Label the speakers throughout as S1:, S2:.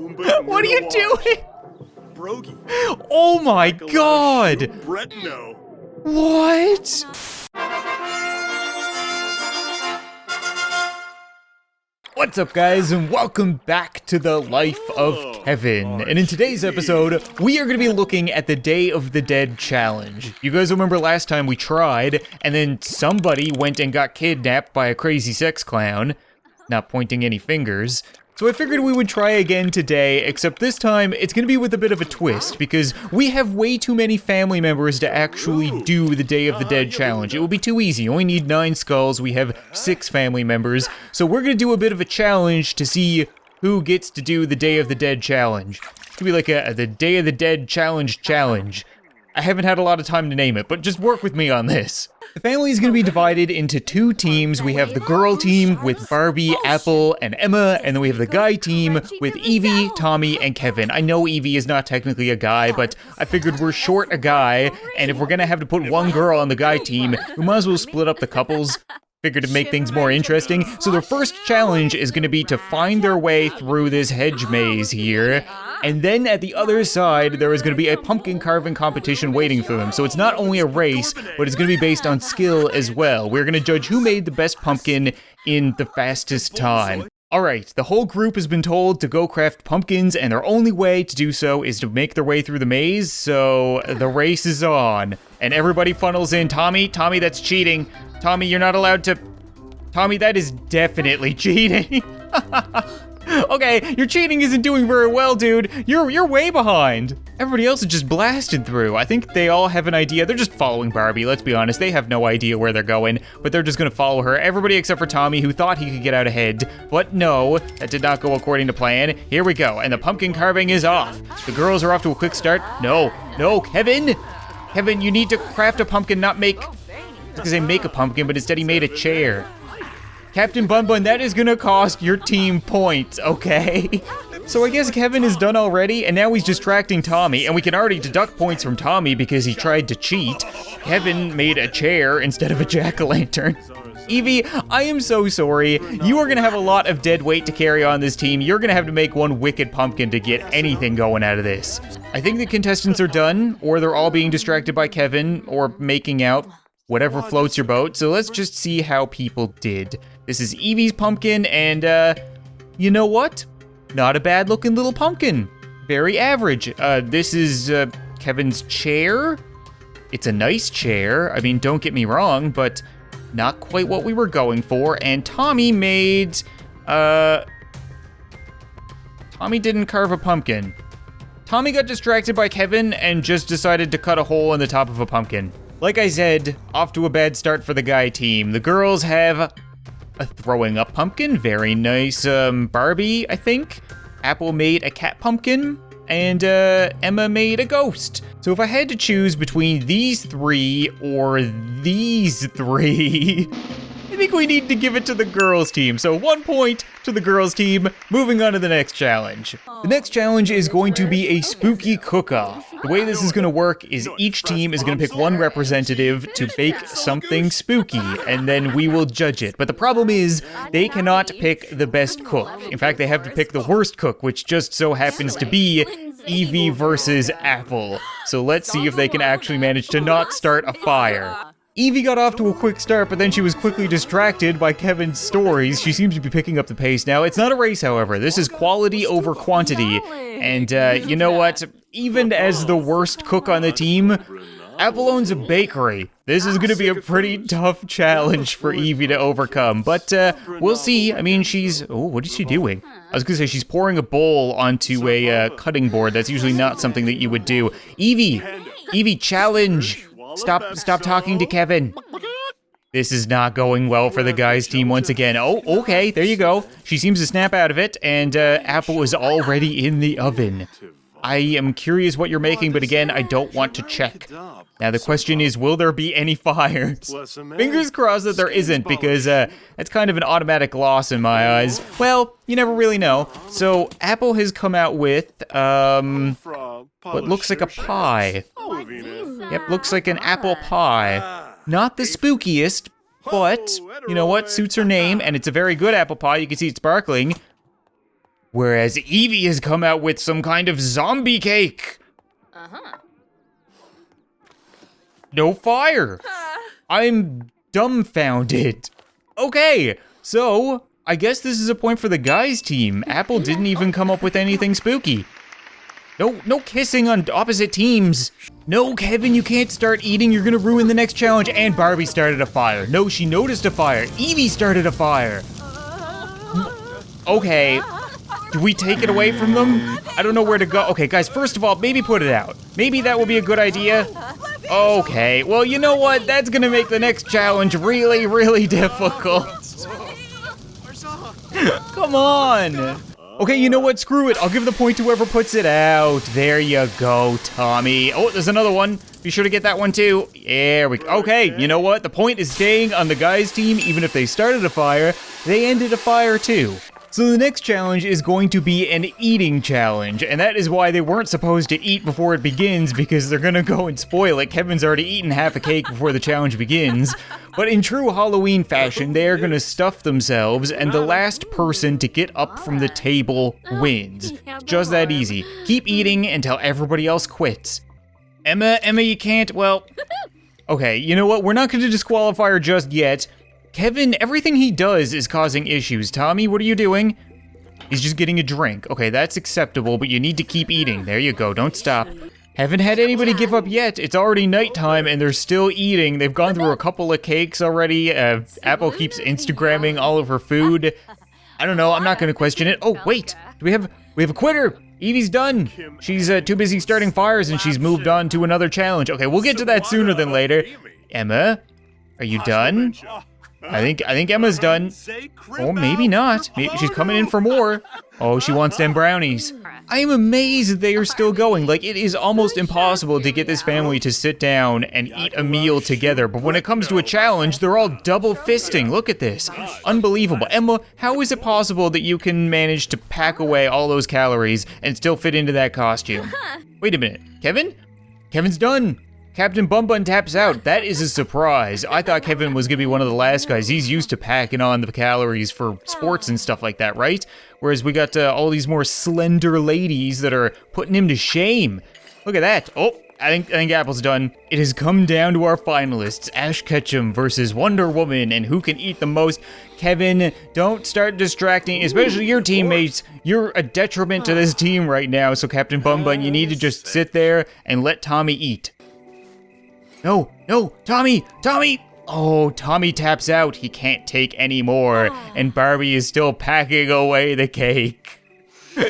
S1: What are you doing?
S2: Brogy.
S1: Oh my god!
S2: Bretno.
S1: What? What's up, guys, and welcome back to the life of Kevin. And in today's episode, we are going to be looking at the Day of the Dead challenge. You guys remember last time we tried, and then somebody went and got kidnapped by a crazy sex clown. Not pointing any fingers. So I figured we would try again today, except this time it's going to be with a bit of a twist, because we have way too many family members to actually do the Day of the Dead challenge. It will be too easy. You only need 9 skulls. We have 6 family members. So we're going to do a bit of a challenge to see who gets to do the Day of the Dead challenge. It's going to be like the Day of the Dead challenge. I haven't had a lot of time to name it, but just work with me on this. The family is going to be divided into 2 teams. We have the girl team with Barbie, Apple, and Emma, and then we have the guy team with Evie, Tommy, and Kevin. I know Evie is not technically a guy, but I figured we're short a guy, and if we're going to have to put one girl on the guy team, we might as well split up the couples. Figured to make things more interesting. So their first challenge is going to be to find their way through this hedge maze here. And then at the other side, there is going to be a pumpkin carving competition waiting for them. So it's not only a race, but it's going to be based on skill as well. We're going to judge who made the best pumpkin in the fastest time. Alright, the whole group has been told to go craft pumpkins, and their only way to do so is to make their way through the maze, so the race is on. And everybody funnels in. Tommy, that's cheating. Tommy, you're not allowed to... Tommy, that is definitely cheating. Okay, your cheating isn't doing very well, dude. You're way behind. Everybody else is just blasted through. I think they all have an idea. They're just following Barbie, let's be honest. They have no idea where they're going, but they're just gonna follow her. Everybody except for Tommy, who thought he could get out ahead. But no, that did not go according to plan. Here we go, and the pumpkin carving is off. The girls are off to a quick start. No, Kevin! Kevin, you need to craft a pumpkin, not make... I was gonna say make a pumpkin, but instead he made a chair. Captain Bun Bun, that is gonna cost your team points, okay? So I guess Kevin is done already, and now he's distracting Tommy, and we can already deduct points from Tommy because he tried to cheat. Kevin made a chair instead of a jack-o'-lantern. Evie, I am so sorry. You are gonna have a lot of dead weight to carry on this team. You're gonna have to make one wicked pumpkin to get anything going out of this. I think the contestants are done, or they're all being distracted by Kevin, or making out. Whatever floats your boat. So let's just see how people did. This is Evie's pumpkin, and you know what? Not a bad looking little pumpkin. Very average. This is Kevin's chair. It's a nice chair. I mean, don't get me wrong, but not quite what we were going for. And Tommy made, Tommy didn't carve a pumpkin. Tommy got distracted by Kevin and just decided to cut a hole in the top of a pumpkin. Like I said, off to a bad start for the guy team. The girls have a throwing up pumpkin, very nice. Barbie, I think. Apple made a cat pumpkin, and Emma made a ghost. So if I had to choose between these 3 or these 3, I think we need to give it to the girls team. So 1 point to the girls team. Moving on to the next challenge. The next challenge is going to be a spooky cook-off. The way this is going to work is each team is going to pick one representative to bake something spooky, and then we will judge it. But the problem is, they cannot pick the best cook. In fact, they have to pick the worst cook, which just so happens to be Evie versus Apple. So let's see if they can actually manage to not start a fire. Evie got off to a quick start, but then she was quickly distracted by Kevin's stories. She seems to be picking up the pace now. It's not a race, however. This is quality over quantity. And you know what? Even as the worst cook on the team, Apple owns a bakery. This is gonna be a pretty tough challenge for Evie to overcome, but we'll see. I mean, oh, what is she doing? I was gonna say she's pouring a bowl onto a cutting board. That's usually not something that you would do. Evie, challenge. Stop talking to Kevin. This is not going well for the guys team once again. Oh, okay, there you go. She seems to snap out of it, and Apple is already in the oven. I am curious what you're making, but again, I don't want to check. Now the question is, will there be any fires? Fingers crossed that there isn't, because that's kind of an automatic loss in my eyes. Well, you never really know. So Apple has come out with what looks like a pie. Yep, looks like an apple pie. Not the spookiest, but you know what? Suits her name, and it's a very good apple pie. You can see it's sparkling. Whereas Evie has come out with some kind of zombie cake. No fire. I'm dumbfounded. Okay, so I guess this is a point for the guys team. Apple didn't even come up with anything spooky. No kissing on opposite teams. No, Kevin, you can't start eating. You're gonna ruin the next challenge. And Barbie started a fire. No, she noticed a fire. Evie started a fire. Okay, do we take it away from them? I don't know where to go. Okay, guys, first of all, maybe put it out. Maybe that will be a good idea. Okay, well, you know what? That's gonna make the next challenge really, really difficult. Come on. Okay, you know what? Screw it. I'll give the point to whoever puts it out. There you go, Tommy. Oh, there's another one. Be sure to get that one too. There we go. Okay, you know what? The point is staying on the guys' team. Even if they started a fire, they ended a fire too. So the next challenge is going to be an eating challenge, and that is why they weren't supposed to eat before it begins, because they're gonna go and spoil it. Kevin's already eaten half a cake before the challenge begins. But in true Halloween fashion, they are gonna stuff themselves, and the last person to get up from the table wins. Just that easy. Keep eating until everybody else quits. Emma, you can't, well... Okay, you know what? We're not gonna disqualify her just yet. Kevin, everything he does is causing issues. Tommy, what are you doing? He's just getting a drink. Okay, that's acceptable, but you need to keep eating. There you go, don't stop. Haven't had anybody give up yet. It's already nighttime and they're still eating. They've gone through a couple of cakes already. Apple keeps Instagramming all of her food. I don't know, I'm not gonna question it. Oh, wait, we have a quitter. Evie's done. She's too busy starting fires and she's moved on to another challenge. Okay, we'll get to that sooner than later. Emma, are you done? I think Emma's done. Oh, maybe not. Maybe she's coming in for more. Oh, she wants them brownies. I am amazed that they are still going. Like, it is almost impossible to get this family to sit down and eat a meal together. But when it comes to a challenge, they're all double fisting. Look at this. Unbelievable. Emma, how is it possible that you can manage to pack away all those calories and still fit into that costume? Wait a minute. Kevin? Kevin's done. Captain Bum Bun taps out. That is a surprise. I thought Kevin was gonna be one of the last guys. He's used to packing on the calories for sports and stuff like that, right? Whereas we got all these more slender ladies that are putting him to shame. Look at that. Oh, I think Apple's done. It has come down to our finalists, Ash Ketchum versus Wonder Woman, and who can eat the most. Kevin, don't start distracting, especially your teammates. You're a detriment to this team right now, so Captain Bum Bun, you need to just sit there and let Tommy eat. No, Tommy! Oh, Tommy taps out. He can't take any more. And Barbie is still packing away the cake.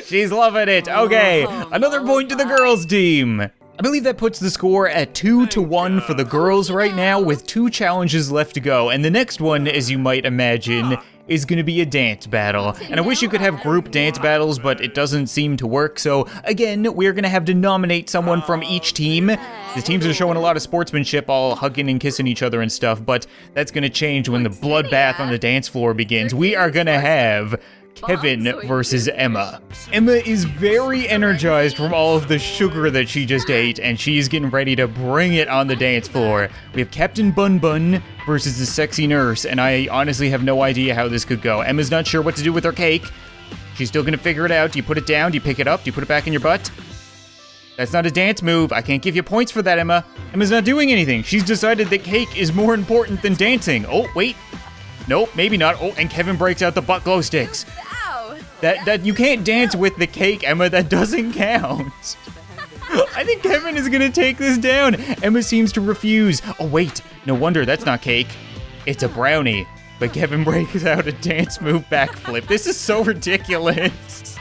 S1: She's loving it. Okay, another point to the girls' team. I believe that puts the score at 2-1 for the girls right now, with 2 challenges left to go. And the next one, as you might imagine, is gonna be a dance battle. And I wish you could have group dance battles, but it doesn't seem to work. So again, we're gonna have to nominate someone from each team. The teams are showing a lot of sportsmanship, all hugging and kissing each other and stuff, but that's gonna change when the bloodbath on the dance floor begins. We are gonna have Kevin versus Emma. Emma is very energized from all of the sugar that she just ate, and she's getting ready to bring it on the dance floor. We have Captain Bun Bun versus the sexy nurse, and I honestly have no idea how this could go. Emma's not sure what to do with her cake. She's still gonna figure it out. Do you put it down? Do you pick it up? Do you put it back in your butt? That's not a dance move. I can't give you points for that, Emma. Emma's not doing anything. She's decided that cake is more important than dancing. Oh, wait. Nope, maybe not. Oh, and Kevin breaks out the butt glow sticks. That you can't dance with the cake, Emma. That doesn't count. I think Kevin is gonna take this down. Emma seems to refuse. Oh wait, no wonder that's not cake. It's a brownie. But Kevin breaks out a dance move backflip. This is so ridiculous.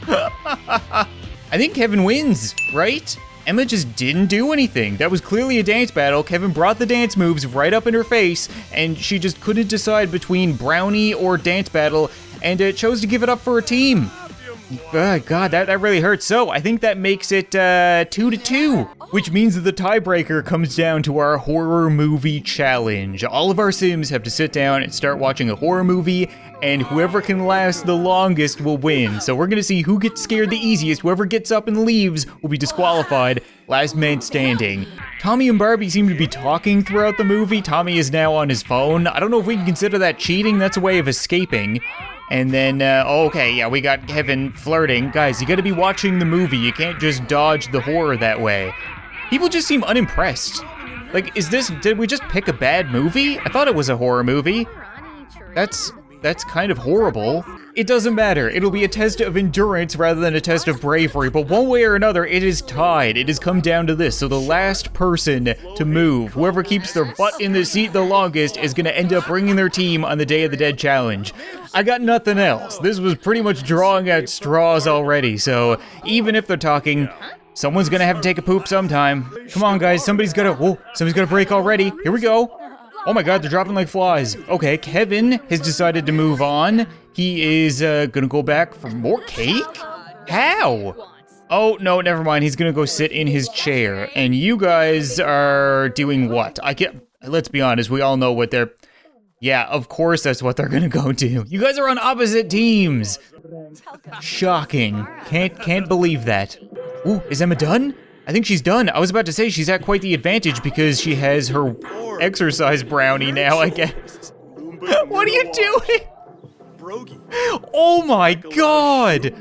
S1: I think Kevin wins, right? Emma just didn't do anything. That was clearly a dance battle. Kevin brought the dance moves right up in her face, and she just couldn't decide between brownie or dance battle, and chose to give it up for her team. God, that really hurts. So I think that makes it 2-2, which means that the tiebreaker comes down to our horror movie challenge. All of our Sims have to sit down and start watching a horror movie, and whoever can last the longest will win. So we're gonna see who gets scared the easiest. Whoever gets up and leaves will be disqualified. Last man standing. Tommy and Barbie seem to be talking throughout the movie. Tommy is now on his phone. I don't know if we can consider that cheating. That's a way of escaping. And then, okay, yeah, we got Kevin flirting. Guys, you gotta be watching the movie. You can't just dodge the horror that way. People just seem unimpressed. Like, did we just pick a bad movie? I thought it was a horror movie. That's kind of horrible. It doesn't matter. It'll be a test of endurance rather than a test of bravery, but one way or another, it is tied. It has come down to this. So the last person to move, whoever keeps their butt in the seat the longest, is gonna end up bringing their team on the Day of the Dead challenge. I got nothing else. This was pretty much drawing at straws already, so even if they're talking, someone's gonna have to take a poop sometime. Come on, guys, somebody's gotta break already. Here we go. Oh my god, they're dropping like flies. Okay, Kevin has decided to move on. He is gonna go back for more cake? How? Oh, no, never mind. He's gonna go sit in his chair. And you guys are doing what? Let's be honest, we all know what they're... Yeah, of course that's what they're gonna go do. You guys are on opposite teams. Shocking. Can't believe that. Ooh, is Emma done? I think she's done. I was about to say she's at quite the advantage because she has her exercise brownie now, I guess. What are you doing? Oh my god!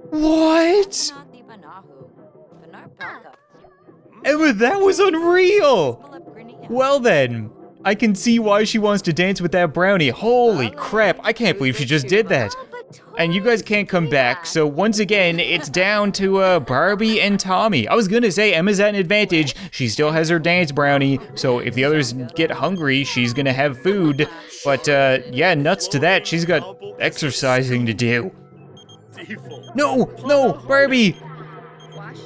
S1: What? Emma, that was unreal! Well then, I can see why she wants to dance with that brownie. Holy crap, I can't believe she just did that. And you guys can't come back, so once again, it's down to Barbie and Tommy. I was gonna say Emma's at an advantage. She still has her dance brownie, so if the others get hungry, she's gonna have food. But yeah, nuts to that, she's got exercising to do. No, Barbie!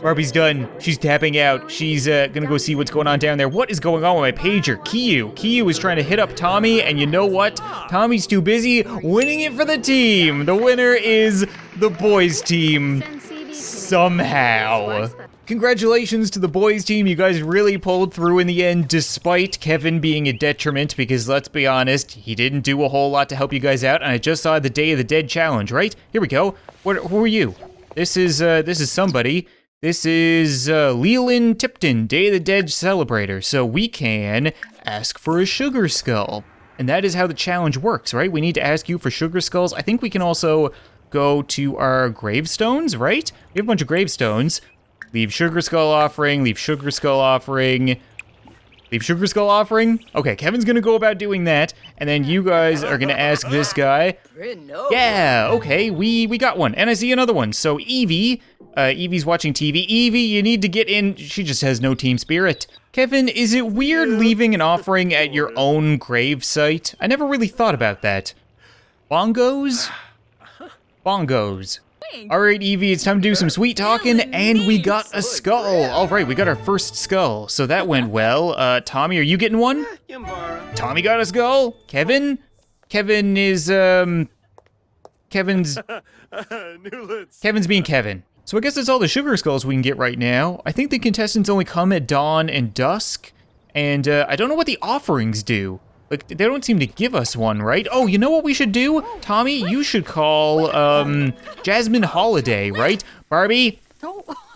S1: Barbie's done. She's tapping out. She's gonna go see what's going on down there. What is going on with my pager? Kiyu is trying to hit up Tommy, and you know what? Tommy's too busy winning it for the team. The winner is the boys team. Somehow. Congratulations to the boys team. You guys really pulled through in the end, despite Kevin being a detriment, because let's be honest, he didn't do a whole lot to help you guys out, and I just saw the Day of the Dead challenge, right? Here we go. Who are you? This is somebody. This is Leland Tipton, Day of the Dead celebrator. So we can ask for a sugar skull. And that is how the challenge works, right? We need to ask you for sugar skulls. I think we can also go to our gravestones, right? We have a bunch of gravestones. Leave sugar skull offering, leave sugar skull offering, leave sugar skull offering. Okay, Kevin's gonna go about doing that. And then you guys are gonna ask this guy. Yeah, okay, we got one. And I see another one. So Evie, Evie's watching TV. Evie, you need to get in. She just has no team spirit. Kevin, is it weird leaving an offering at your own grave site? I never really thought about that. Bongos? Bongos. All right, Evie, it's time to do some sweet talking, and we got a skull. All right, we got our first skull, so that went well. Tommy, are you getting one? Tommy got a skull. Kevin is, Kevin's being Kevin. So I guess that's all the sugar skulls we can get right now. I think the contestants only come at dawn and dusk, and I don't know what the offerings do. Like, they don't seem to give us one, right? Oh, you know what we should do? Tommy, you should call, Jasmine Holiday, right? Barbie,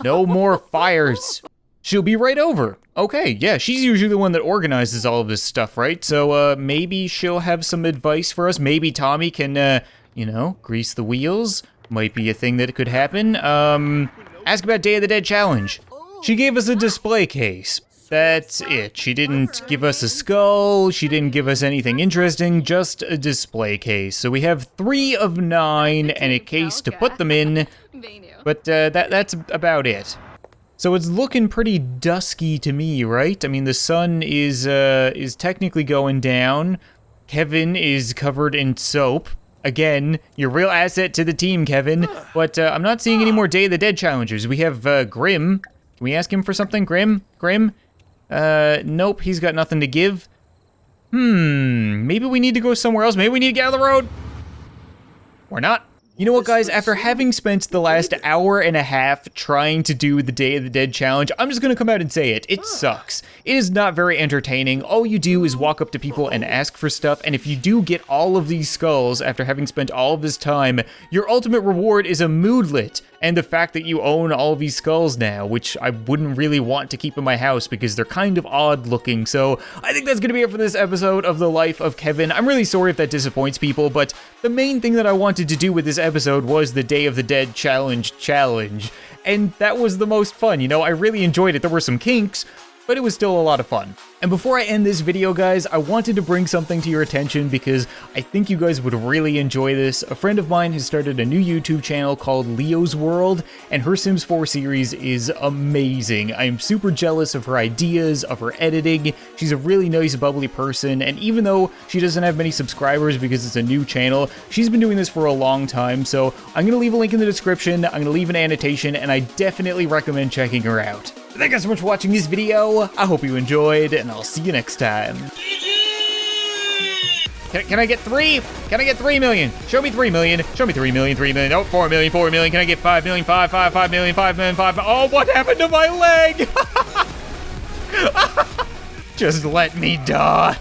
S1: no more fires. She'll be right over. Okay, yeah, she's usually the one that organizes all of this stuff, right? So, maybe she'll have some advice for us. Maybe Tommy can, you know, grease the wheels. Might be a thing that could happen. Ask about Day of the Dead challenge. She gave us a display case. That's it. She didn't give us a skull. She didn't give us anything interesting, just a display case. So we have 3 of 9 and a case to put them in, but that's about it. So it's looking pretty dusky to me, right? I mean, the sun is technically going down. Kevin is covered in soap. Again, your real asset to the team, Kevin. But I'm not seeing any more Day of the Dead challengers. We have Grim. Can we ask him for something, Grim? Grim? Nope, he's got nothing to give. Maybe we need to go somewhere else. Maybe we need to get out of the road. Or not. You know what, guys? After having spent the last hour and a half trying to do the Day of the Dead challenge, I'm just gonna come out and say it. It sucks. It is not very entertaining. All you do is walk up to people and ask for stuff, and if you do get all of these skulls after having spent all of this time, your ultimate reward is a moodlet. and the fact that you own all of these skulls now, which I wouldn't really want to keep in my house because they're kind of odd looking. So I think that's gonna be it for this episode of The Life of Kevin. I'm really sorry if that disappoints people, but the main thing that I wanted to do with this episode was the Day of the Dead challenge, and that was the most fun. You know, I really enjoyed it. There were some kinks, but it was still a lot of fun. And before I end this video, guys, I wanted to bring something to your attention because I think you guys would really enjoy this. A friend of mine has started a new YouTube channel called Leo's World, and her Sims 4 series is amazing. I'm super jealous of her ideas, of her editing. She's a really nice, bubbly person, and even though she doesn't have many subscribers because it's a new channel, she's been doing this for a long time, so I'm gonna leave a link in the description, I'm gonna leave an annotation, and I definitely recommend checking her out. Thank you guys so much for watching this video. I hope you enjoyed, and I'll see you next time. Can I get 3? Can I get 3 million? Show me 3 million. Show me 3 million, 3 million. Oh, 4 million, 4 million. Can I get 5 million, 5 million, 5 million, 5 million? Oh, what happened to my leg? Just let me die.